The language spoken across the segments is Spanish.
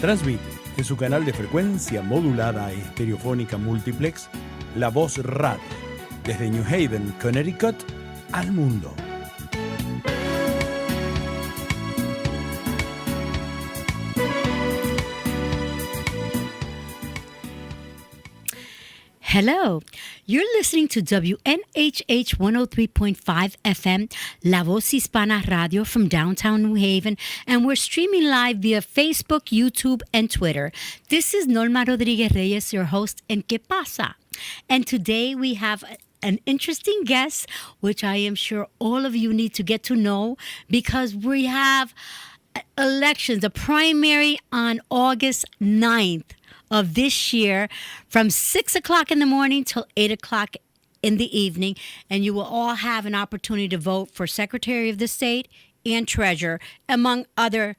Transmite en su canal de frecuencia modulada e estereofónica multiplex La Voz Radio, desde New Haven, Connecticut, al mundo. Hello, you're listening to WNHH 103.5 FM, La Voz Hispana Radio from downtown New Haven, and we're streaming live via Facebook, YouTube, and Twitter. This is Norma Rodríguez-Reyes, your host in K-PASA. And today we have an interesting guest, which I am sure all of you need to get to know, because we have elections, a primary on August 9th. Of this year from 6 o'clock in the morning till 8 o'clock in the evening. And you will all have an opportunity to vote for Secretary of the State and Treasurer, among other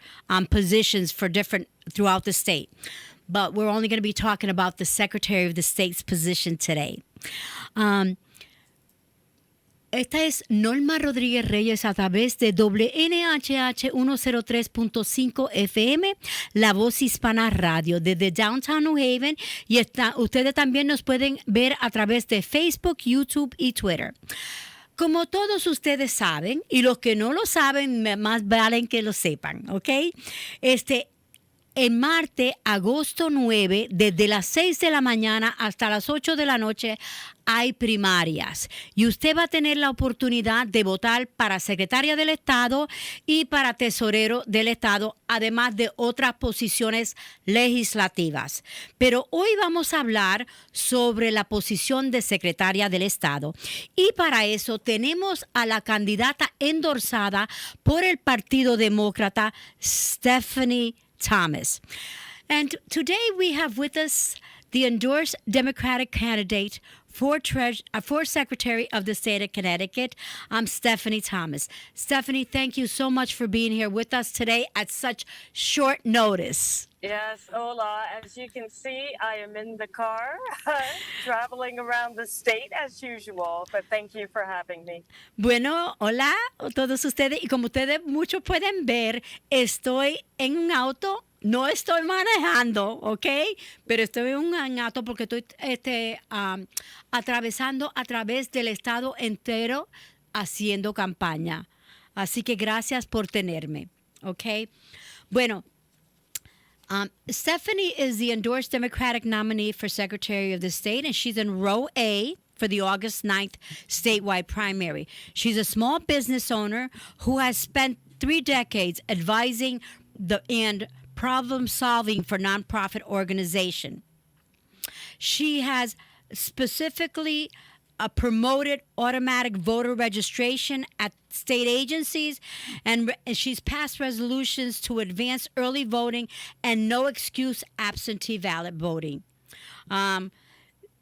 positions for different throughout the state. But we're only going to be talking about the Secretary of the State's position today. Esta es Norma Rodríguez-Reyes a través de WNHH 103.5 FM, La Voz Hispana Radio, desde Downtown New Haven. Y ustedes también nos pueden ver a través de Facebook, YouTube y Twitter. Como todos ustedes saben, y los que no lo saben, más valen que lo sepan, ¿ok? El martes, agosto 9, desde las 6 de la mañana hasta las 8 de la noche, hay primarias. Y usted va a tener la oportunidad de votar para Secretaria del Estado y para Tesorero del Estado, además de otras posiciones legislativas. Pero hoy vamos a hablar sobre la posición de Secretaria del Estado. Y para eso tenemos a la candidata endorsada por el Partido Demócrata, Stephanie Thomas. And today we have with us the endorsed Democratic candidate for Secretary of the State of Connecticut, Stephanie Thomas. Stephanie, thank you so much for being here with us today at such short notice. Yes, hola. As you can see, I am in the car, traveling around the state as usual, but thank you for having me. Bueno, hola a todos ustedes. Y como ustedes muchos pueden ver, estoy en un auto. No estoy manejando, ¿ok? Pero estoy en un auto porque estoy atravesando a través del estado entero haciendo campaña. Así que gracias por tenerme, ¿ok? Bueno, Stephanie is the endorsed Democratic nominee for Secretary of the State, and she's in row A for the August 9th statewide primary. She's a small business owner who has spent 3 decades advising and problem solving for nonprofit organization. She has specifically promoted automatic voter registration at state agencies, and she's passed resolutions to advance early voting and no excuse absentee ballot voting.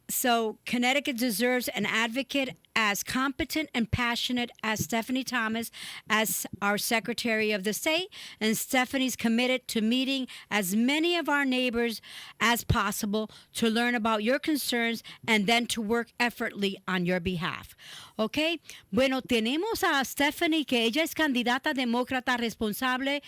So Connecticut deserves an advocate as competent and passionate as Stephanie Thomas as our Secretary of the State, and Stephanie's committed to meeting as many of our neighbors as possible to learn about your concerns and then to work effortlessly on your behalf. ¿Ok? Bueno, tenemos a Stephanie, que ella es candidata demócrata responsable,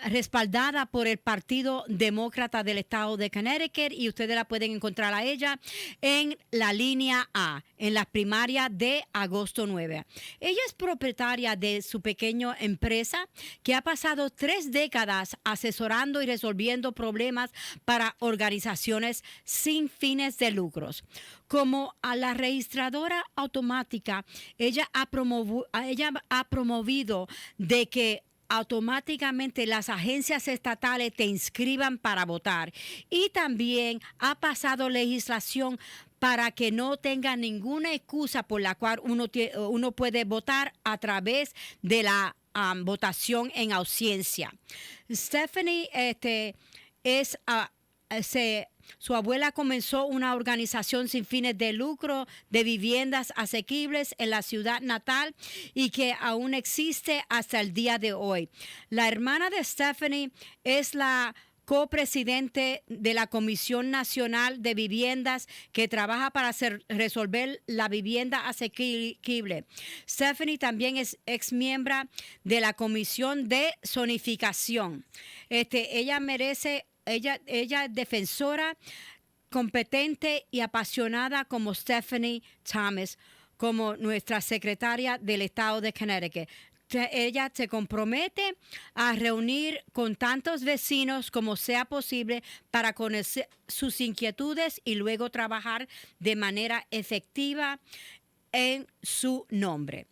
respaldada por el Partido Demócrata del Estado de Connecticut, y ustedes la pueden encontrar a ella en la línea A, en las primarias de agosto 9. Ella es propietaria de su pequeña empresa que ha pasado 3 décadas asesorando y resolviendo problemas para organizaciones sin fines de lucros. Como a la registradora automática, ella ha promovido de que automáticamente las agencias estatales te inscriban para votar, y también ha pasado legislación para que no tenga ninguna excusa por la cual uno puede votar a través de la votación en ausencia. Stephanie su abuela comenzó una organización sin fines de lucro de viviendas asequibles en la ciudad natal y que aún existe hasta el día de hoy. La hermana de Stephanie es la copresidente de la Comisión Nacional de Viviendas, que trabaja para resolver la vivienda asequible. Stephanie también es ex miembro de la Comisión de Zonificación. Ella merece ella es defensora competente y apasionada como Stephanie Thomas, como nuestra secretaria del Estado de Connecticut. Ella se compromete a reunir con tantos vecinos como sea posible para conocer sus inquietudes y luego trabajar de manera efectiva en su nombre.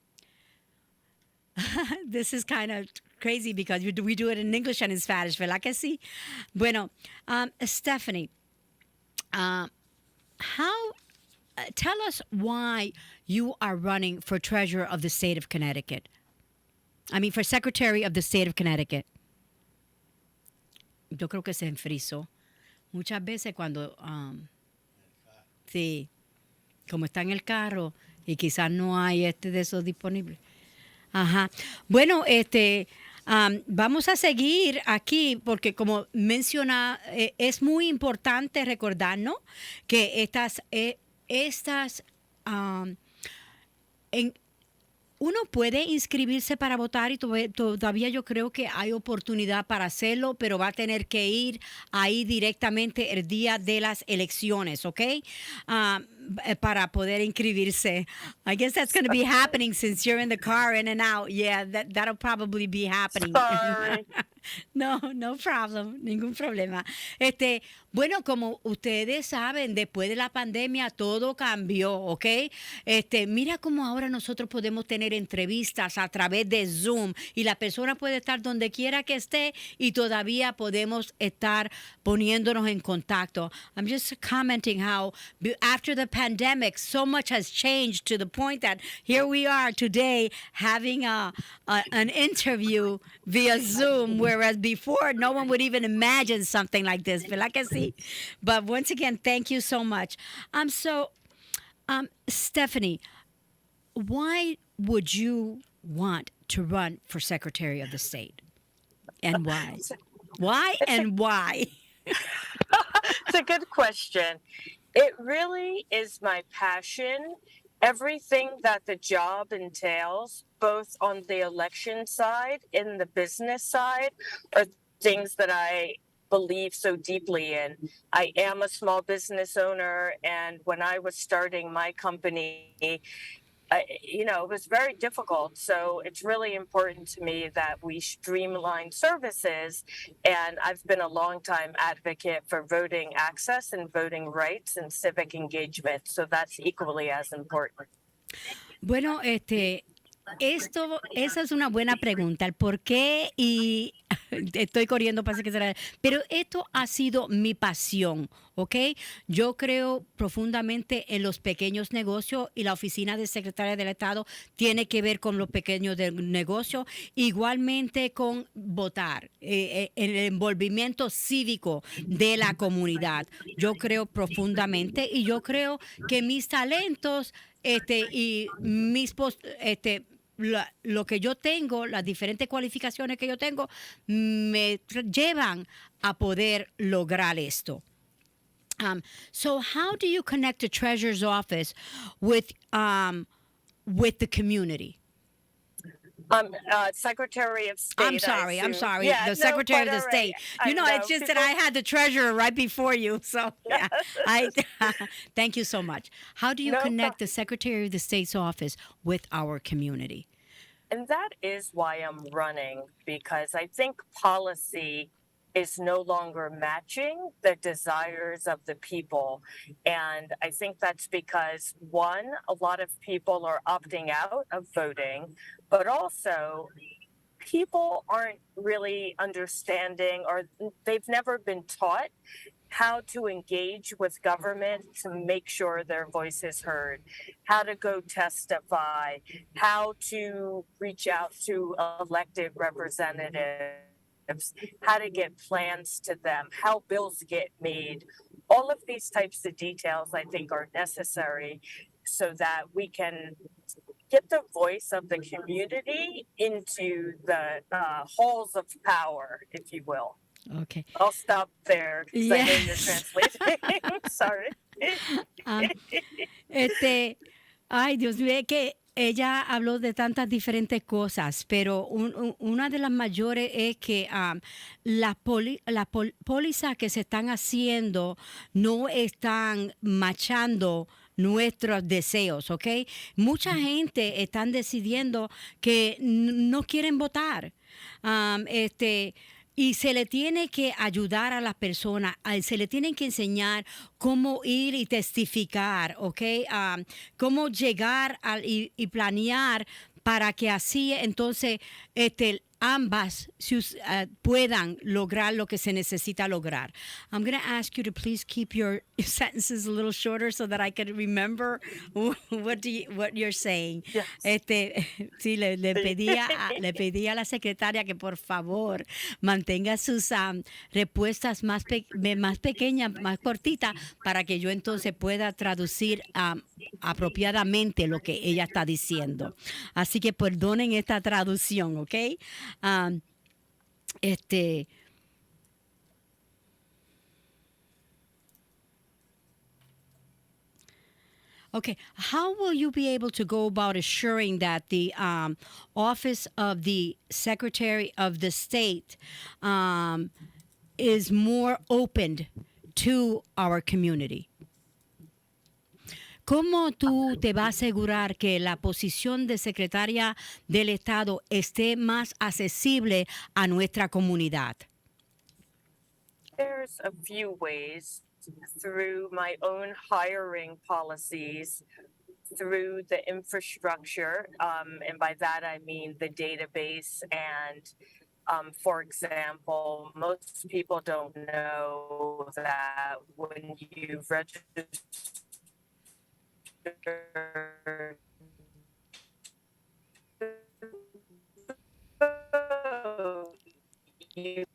This is kind of crazy because we do it in English and in Spanish, ¿verdad que sí? Bueno, Stephanie, tell us why you are running for treasurer of the state of Connecticut. I mean, for secretary of the state of Connecticut. Yo creo que se enfrizó. Muchas veces cuando, sí, como está en el carro y quizás no hay de esos disponibles. Ajá. Bueno, vamos a seguir aquí porque como menciona, es muy importante recordarnos que uno puede inscribirse para votar y todavía yo creo que hay oportunidad para hacerlo, pero va a tener que ir ahí directamente el día de las elecciones, ¿ok? Para poder inscribirse. I guess that's going to be happening since you're in the car in and out. Yeah, that'll probably be happening. Sorry. No problem, ningún problema. Bueno, como ustedes saben, después de la pandemia todo cambió, ¿ok? Mira cómo ahora nosotros podemos tener entrevistas a través de Zoom y la persona puede estar donde quiera que esté y todavía podemos estar poniéndonos en contacto. I'm just commenting how after the pandemic, so much has changed to the point that here we are today having an interview via Zoom, whereas before no one would even imagine something like this. ¿Verdad que sí? But once again, thank you so much. Stephanie, why would you want to run for Secretary of the State? And why? Why and why? It's a good question. It really is my passion. Everything that the job entails, both on the election side and the business side, are things that I believe so deeply in. I am a small business owner, and when I was starting my company, it was very difficult. So it's really important to me that we streamline services. And I've been a long-time advocate for voting access and voting rights and civic engagement. So that's equally as important. Bueno, esa es una buena pregunta, el por qué, y estoy corriendo para que será, pero esto ha sido mi pasión, ¿ok? Yo creo profundamente en los pequeños negocios y la oficina de Secretaria del Estado tiene que ver con los pequeños negocios, igualmente con votar, el envolvimiento cívico de la comunidad. Yo creo profundamente y yo creo que mis talentos y lo que yo tengo, las diferentes cualificaciones que yo tengo, me llevan a poder lograr esto. So how do you connect the treasurer's office with the community? Secretary of State. I'm sorry. Yeah, the Secretary of the State. It's just that I had the treasurer right before you. So, yeah, thank you so much. How do you connect the Secretary of the State's office with our community? And that is why I'm running, because I think policy is no longer matching the desires of the people. And I think that's because, one, a lot of people are opting out of voting, but also people aren't really understanding, or they've never been taught how to engage with government to make sure their voice is heard, how to go testify, how to reach out to elected representatives, how to get plans to them, how bills get made. All of these types of details, I think, are necessary so that we can get the voice of the community into the halls of power, if you will. Okay. I'll stop there because I know you're translating. Sorry. Ay, Dios mío, que ella habló de tantas diferentes cosas, pero una de las mayores es que las pólizas que se están haciendo no están machando nuestros deseos, ¿ok? Mucha gente están decidiendo que no quieren votar. Um, este, y se le tiene que ayudar a las personas, se le tienen que enseñar cómo ir y testificar, ¿ok? Cómo llegar y planear para que así entonces ambas puedan lograr lo que se necesita lograr. I'm going to ask you to please keep your sentences a little shorter so that I can remember what you're saying. Yes. Sí, le pedí a la secretaria que por favor mantenga sus respuestas más pequeñas, más cortitas, para que yo entonces pueda traducir apropiadamente lo que ella está diciendo. Así que perdonen esta traducción, ¿ok? Okay, how will you be able to go about assuring that the Office of the Secretary of the State is more open to our community? ¿Cómo tú te vas a asegurar que la posición de secretaria del Estado esté más accesible a nuestra comunidad? There's a few ways through my own hiring policies, through the infrastructure, and by that I mean the database. And for example, most people don't know that when you register you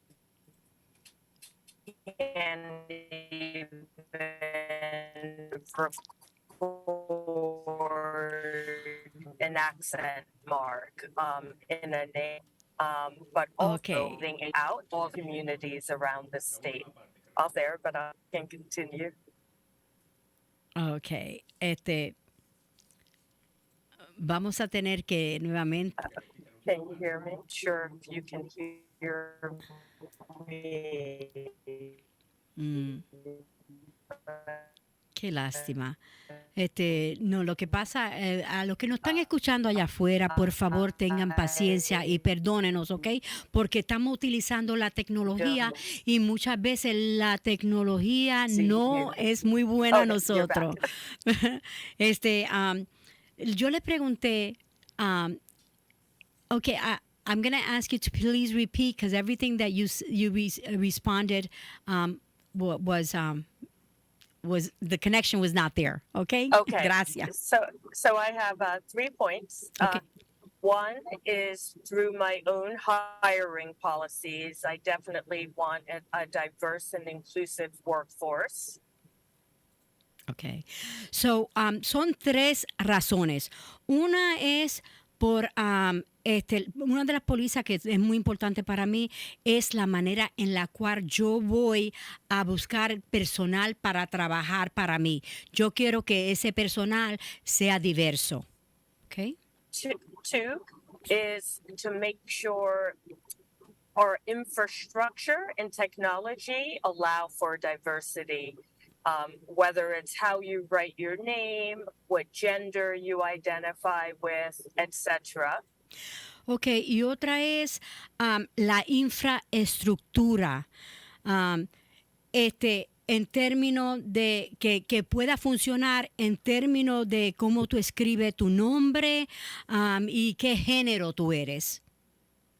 can even record an accent mark in a name, but also getting out all communities around the state out there, but I can continue. Okay, vamos a tener que nuevamente. Can you hear me? Sure, if you can hear me. Qué lástima. No, lo que pasa, a los que nos están escuchando allá afuera, por favor tengan paciencia y perdónenos, ¿ok? Porque estamos utilizando la tecnología y muchas veces la tecnología no es muy buena a nosotros. Yo le pregunté, okay, I'm going to ask you to please repeat, because everything that you responded was the connection was not there. Okay. Okay. Gracias. So I have 3 points. Okay. One is through my own hiring policies. I definitely want a diverse and inclusive workforce. Okay. So, son 3 razones. Una es por una de las pólizas que es muy importante para mí es la manera en la cual yo voy a buscar personal para trabajar para mí. Yo quiero que ese personal sea diverso. Okay? Two is to make sure our infrastructure and technology allow for diversity. Whether it's how you write your name, what gender you identify with, etc. Okay, y otra es la infraestructura. En términos de que pueda funcionar en términos de cómo tú escribes tu nombre y qué género tú eres.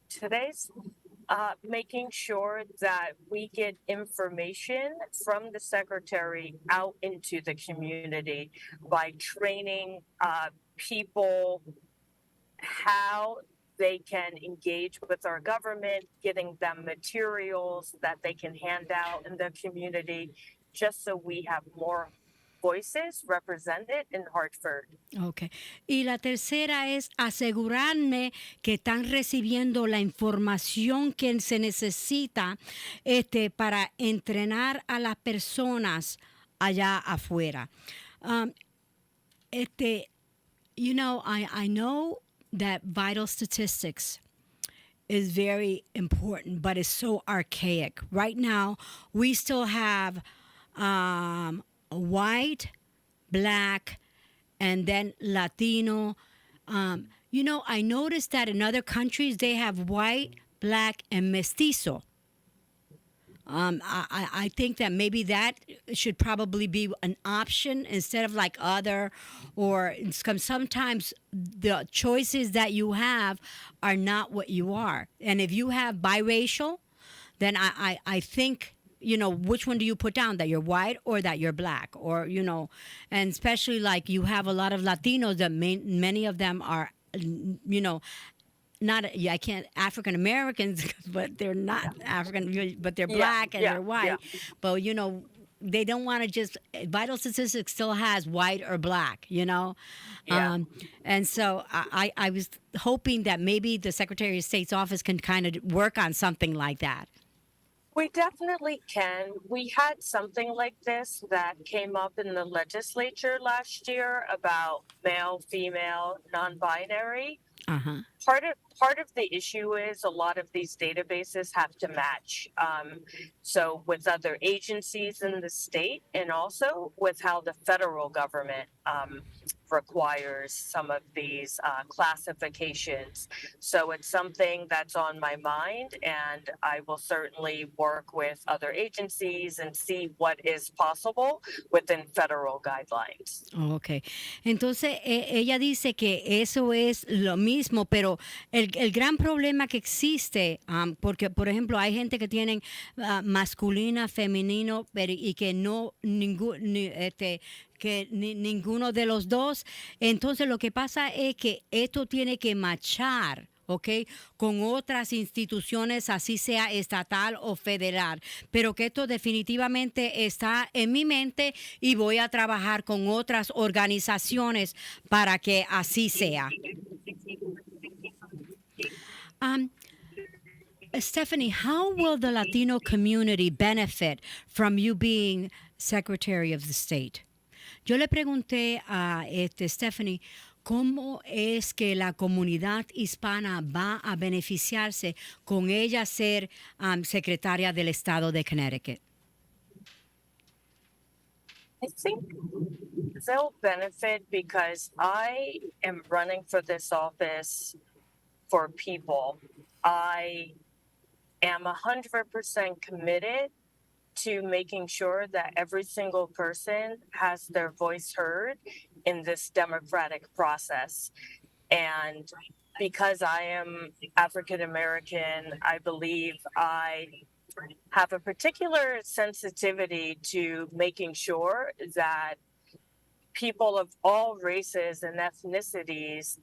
Today's making sure that we get information from the secretary out into the community by training people how they can engage with our government, getting them materials that they can hand out in the community, just so we have more voices represented in Hartford. Okay. Y la tercera es asegurarme que están recibiendo la información que se necesita para entrenar a las personas allá afuera. You know, I know that vital statistics is very important, but it's so archaic. Right now, we still have white, black, and then Latino. You know, I noticed that in other countries they have white, black, and mestizo. I think that maybe that should probably be an option instead of like other, or sometimes the choices that you have are not what you are. And if you have biracial, then I think, you know, which one do you put down, that you're white or that you're black, or, you know, and especially like you have a lot of Latinos that many of them are, you know, not, yeah, I can't, African Americans, but they're not African, but they're black and they're white. But, you know, they don't want to just, vital statistics still has white or black, you know? And so I was hoping that maybe the Secretary of State's office can kind of work on something like that. We definitely can. We had something like this that came up in the legislature last year about male, female, non-binary. Uh-huh. Part of the issue is a lot of these databases have to match. So with other agencies in the state, and also with how the federal government requires some of these classifications. So it's something that's on my mind, and I will certainly work with other agencies and see what is possible within federal guidelines. Ok. Entonces, ella dice que eso es lo mismo, pero el gran problema que existe, porque, por ejemplo, hay gente que tienen masculina, femenino, y que no, ninguno de los dos. Entonces, lo que pasa es que esto tiene que machar, ¿ok? Con otras instituciones, así sea estatal o federal. Pero que esto definitivamente está en mi mente y voy a trabajar con otras organizaciones para que así sea. Stephanie, how will the Latino community benefit from you being Secretary of the State? Yo le pregunté a Stephanie, ¿cómo es que la comunidad hispana va a beneficiarse con ella ser secretaria del Estado de Connecticut? I think they'll benefit because I am running for this office for people. I am 100% committed to making sure that every single person has their voice heard in this democratic process. And because I am African American, I believe I have a particular sensitivity to making sure that people of all races and ethnicities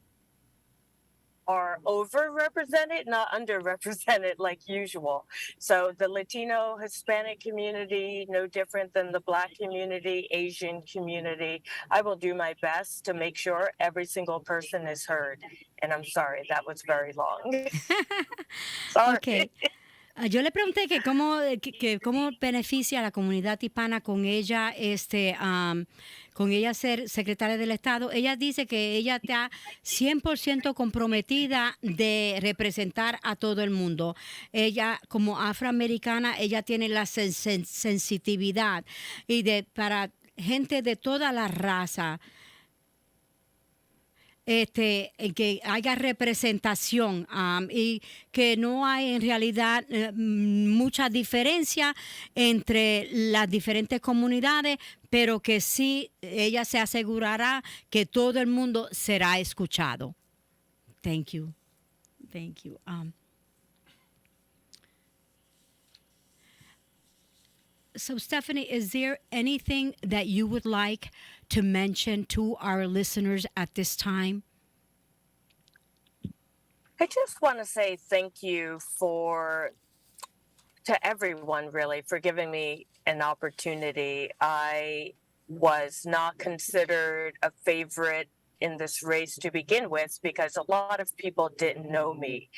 are overrepresented, not underrepresented like usual. So the Latino, Hispanic community, no different than the Black community, Asian community, I will do my best to make sure every single person is heard. And I'm sorry, that was very long. Sorry. Okay. Yo le pregunté que cómo beneficia a la comunidad hispana con ella, con ella ser secretaria del Estado. Ella dice que ella está 100% comprometida de representar a todo el mundo. Ella, como afroamericana, ella tiene la sensitividad y para gente de toda la raza, que haya representación y que no hay en realidad mucha diferencia entre las diferentes comunidades, pero que sí ella se asegurará que todo el mundo será escuchado. Thank you. Thank you. So, Stephanie, is there anything that you would like to mention to our listeners at this time? I just want to say thank you to everyone, really, for giving me an opportunity. I was not considered a favorite in this race to begin with because a lot of people didn't know me.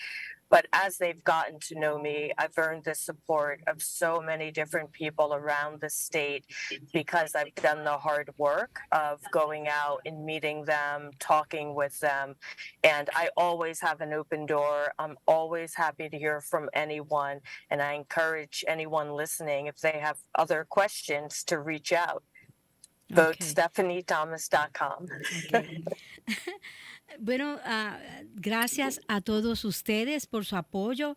But as they've gotten to know me, I've earned the support of so many different people around the state because I've done the hard work of going out and meeting them, talking with them. And I always have an open door. I'm always happy to hear from anyone. And I encourage anyone listening, if they have other questions, to reach out. Vote Okay. StephanieThomas.com. Okay. Bueno, gracias a todos ustedes por su apoyo.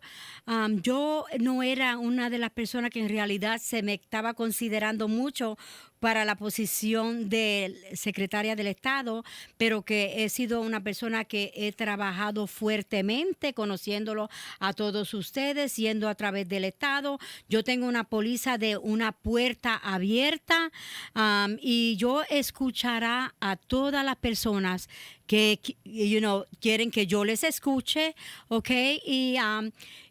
Yo no era una de las personas que en realidad se me estaba considerando mucho para la posición de secretaria del Estado, pero que he sido una persona que he trabajado fuertemente, conociéndolo a todos ustedes, yendo a través del Estado. Yo tengo una póliza de una puerta abierta, y yo escuchará a todas las personas que quieren que yo les escuche, ¿ok? Y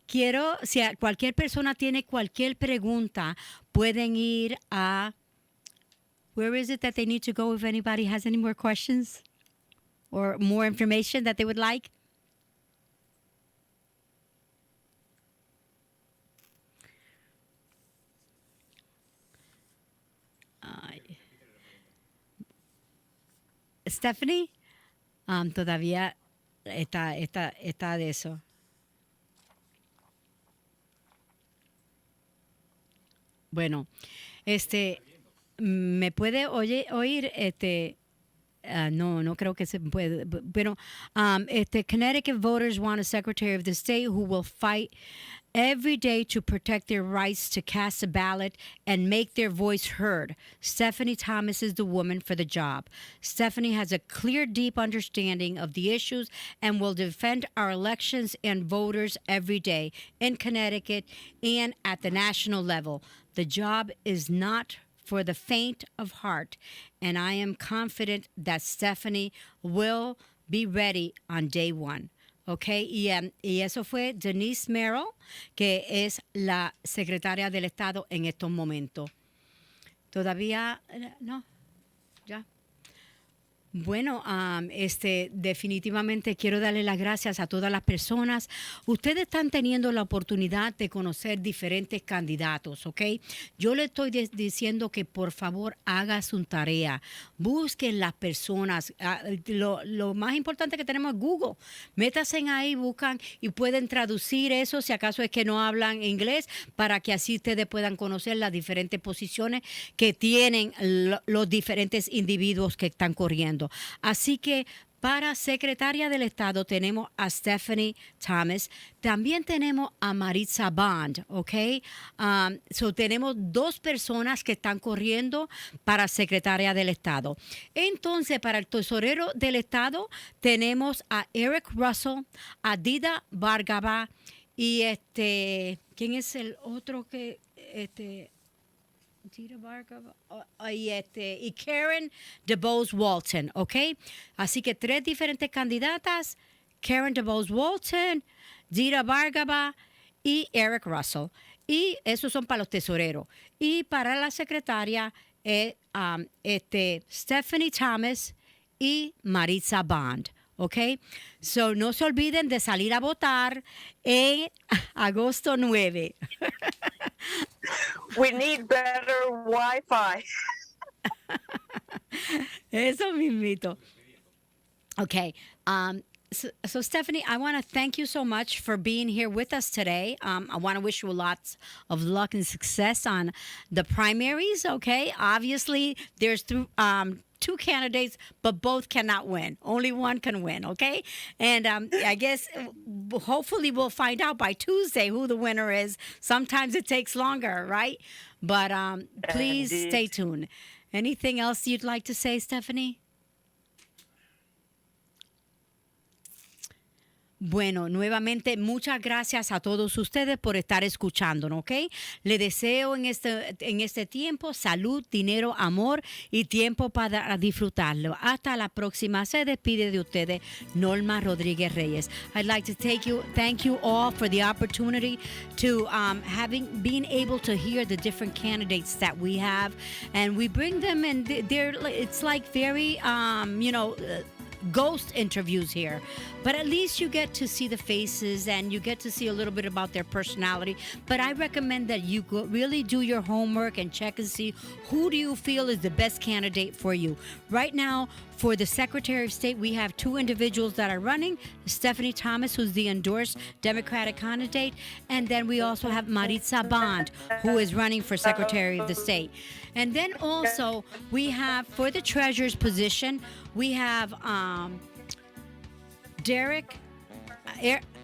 quiero, si cualquier persona tiene cualquier pregunta, pueden ir a... Where is it that they need to go if anybody has any more questions or more information that they would like? Stephanie, todavía está de eso. Bueno, ¿me puede oír? No creo que se puede. Pero Connecticut voters want a secretary of the state who will fight every day to protect their rights to cast a ballot and make their voice heard. Stephanie Thomas is the woman for the job. Stephanie has a clear, deep understanding of the issues and will defend our elections and voters every day in Connecticut and at the national level. The job is not for the faint of heart, and I am confident that Stephanie will be ready on day one. Okay, y eso fue Denise Merrill, que es la secretaria del Estado en estos momentos. Todavía no, ya. Bueno, definitivamente quiero darle las gracias a todas las personas. Ustedes están teniendo la oportunidad de conocer diferentes candidatos, ¿ok? Yo le estoy diciendo que por favor haga su tarea. Busquen las personas. Lo más importante que tenemos es Google. Métanse ahí, buscan y pueden traducir eso si acaso es que no hablan inglés, para que así ustedes puedan conocer las diferentes posiciones que tienen los diferentes individuos que están corriendo. Así que para secretaria del Estado tenemos a Stephanie Thomas, también tenemos a Maritza Bond, ¿ok? Tenemos dos personas que están corriendo para secretaria del Estado. Entonces, para el tesorero del Estado tenemos a Eric Russell, a Dida Vargava y ¿quién es el otro que y Karen DeBose Walton, ¿ok? Así que tres diferentes candidatas: Karen DeBose Walton, Dita Vargava y Eric Russell. Y esos son para los tesoreros. Y para la secretaria, Stephanie Thomas y Maritza Bond. ¿Ok? So, no se olviden de salir a votar en agosto 9. We need better Wi-Fi. Eso mismito. Okay. So Stephanie, I want to thank you so much for being here with us today. I want to wish you lots of luck and success on the primaries. Okay. Obviously, there's two candidates, but both cannot win. Only one can win, okay? And I guess hopefully we'll find out by Tuesday who the winner is. Sometimes it takes longer, right? But please stay tuned. Anything else you'd like to say, Stephanie? Bueno, nuevamente, muchas gracias a todos ustedes por estar escuchándonos, ¿ok? Le deseo en este tiempo salud, dinero, amor y tiempo para disfrutarlo. Hasta la próxima. Se despide de ustedes Norma Rodríguez-Reyes. I'd like to thank you all for the opportunity to being able to hear the different candidates that we have, and we bring them, and it's like very ghost interviews here, but at least you get to see the faces and you get to see a little bit about their personality. But I recommend that you really do your homework and check and see who do you feel is the best candidate for you. Right now, for the Secretary of State, we have two individuals that are running. Stephanie Thomas, who's the endorsed Democratic candidate, and then we also have Maritza Bond, who is running for Secretary of the State. And then also we have, for the treasurer's position, we have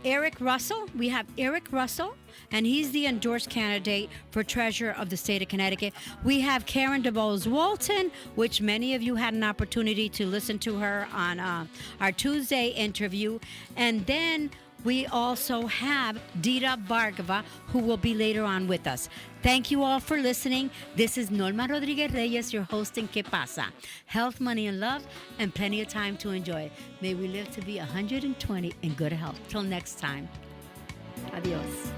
Eric Russell. We have Eric Russell, and he's the endorsed candidate for treasurer of the state of Connecticut. We have Karen DeBose Walton, which many of you had an opportunity to listen to her on our Tuesday interview. And then we also have Dita Bhargava, who will be later on with us. Thank you all for listening. This is Norma Rodríguez-Reyes, your host in K-PASA. Health, money, and love, and plenty of time to enjoy. May we live to be 120 in good health. Till next time. Adios.